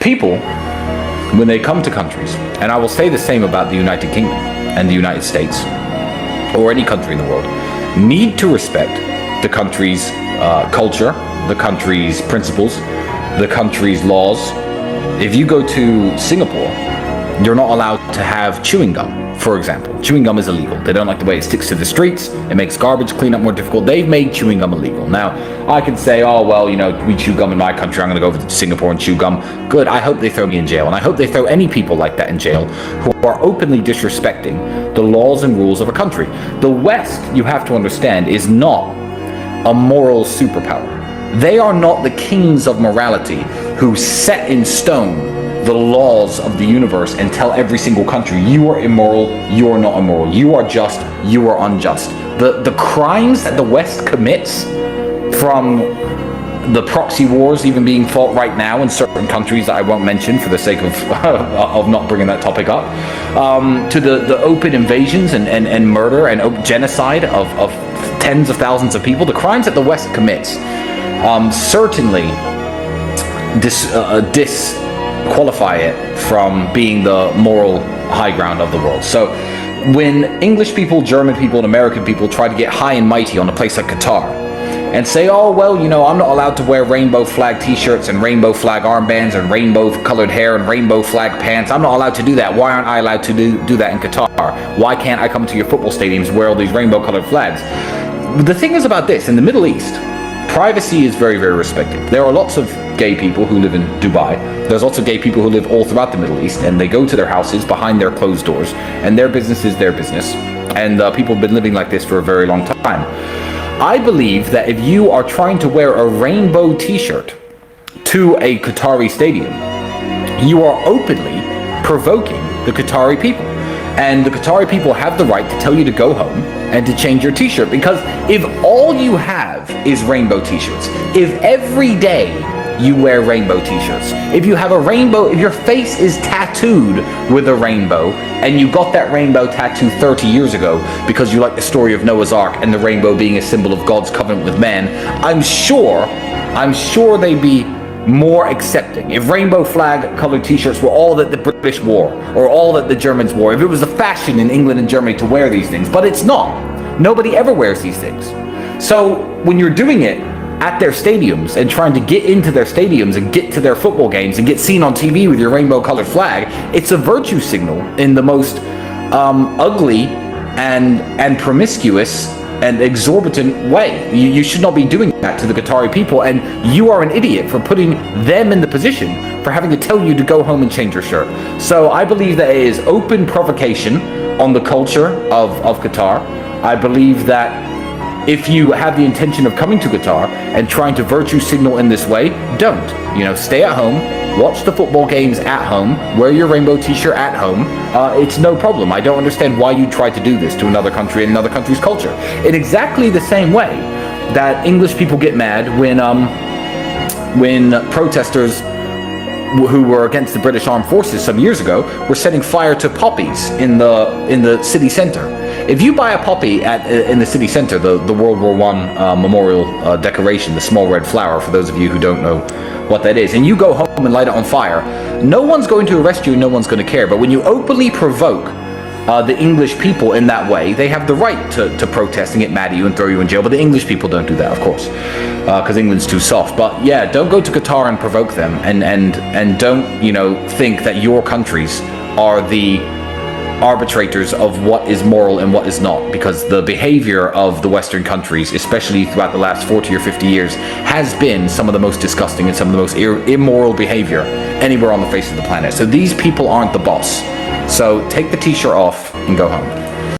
People, when they come to countries, and I will say the same about the United Kingdom and the United States, or any country in the world, need to respect the country's culture, the country's principles, the country's laws. If you go to Singapore, you're not allowed to have chewing gum, for example. Chewing gum is illegal. They don't like the way it sticks to the streets. It makes garbage cleanup more difficult. They've made chewing gum illegal. Now, I can say, oh, well, you know, we chew gum in my country. I'm going to go over to Singapore and chew gum. Good. I hope they throw me in jail. And I hope they throw any people like that in jail who are openly disrespecting the laws and rules of a country. The West, you have to understand, is not a moral superpower. They are not the kings of morality who set in stone the laws of the universe and tell every single country, you are immoral, you are not immoral, you are just, you are unjust. The crimes that the West commits, from the proxy wars even being fought right now in certain countries that I won't mention for the sake of of not bringing that topic up, to the open invasions and murder and genocide of tens of thousands of people, the crimes that the West commits certainly disqualify it from being the moral high ground of the world. So when English people, German people, and American people try to get high and mighty on a place like Qatar and say, oh, well, you know, I'm not allowed to wear rainbow flag t-shirts and rainbow flag armbands and rainbow colored hair and rainbow flag pants. I'm not allowed to do that. Why aren't I allowed to do that in Qatar? Why can't I come to your football stadiums and wear all these rainbow colored flags? The thing is about this, in the Middle East, privacy is very, very respected. There are lots of gay people who live in Dubai. There's lots of gay people who live all throughout the Middle East, and they go to their houses behind their closed doors, and their business is their business. And people have been living like this for a very long time. I believe that if you are trying to wear a rainbow t-shirt to a Qatari stadium, you are openly provoking the Qatari people. And the Qatari people have the right to tell you to go home and to change your t-shirt. Because if all you have is rainbow t-shirts, if every day you wear rainbow t-shirts, if you have a rainbow, if your face is tattooed with a rainbow, and you got that rainbow tattoo 30 years ago because you like the story of Noah's Ark and the rainbow being a symbol of God's covenant with man, I'm sure they'd be more accepting. If rainbow flag colored t-shirts were all that the British wore, or all that the Germans wore, if it was the fashion in England and Germany to wear these things, but it's not. Nobody ever wears these things. So when you're doing it at their stadiums and trying to get into their stadiums and get to their football games and get seen on TV with your rainbow colored flag, it's a virtue signal in the most ugly and promiscuous and exorbitant way. You should not be doing that to the Qatari people, and you are an idiot for putting them in the position for having to tell you to go home and change your shirt. So I believe that it is open provocation on the culture of Qatar. I believe that if you have the intention of coming to Qatar and trying to virtue signal in this way, don't. You know, stay at home, watch the football games at home, wear your rainbow t-shirt at home. It's no problem. I don't understand why you try to do this to another country and another country's culture. In exactly the same way that English people get mad when protesters who were against the British Armed Forces some years ago were setting fire to poppies in the city center. If you buy a poppy in the city center, the World War I memorial decoration, the small red flower, for those of you who don't know what that is, and you go home and light it on fire, no one's going to arrest you, no one's going to care. But when you openly provoke the English people in that way, they have the right to protest and get mad at you and throw you in jail. But the English people don't do that, of course, because England's too soft. But yeah, don't go to Qatar and provoke them, and don't, you know, think that your countries are the arbitrators of what is moral and what is not, because the behavior of the Western countries, especially throughout the last 40 or 50 years, has been some of the most disgusting and some of the most immoral behavior anywhere on the face of the planet. So these people aren't the boss. So take the t-shirt off and go home.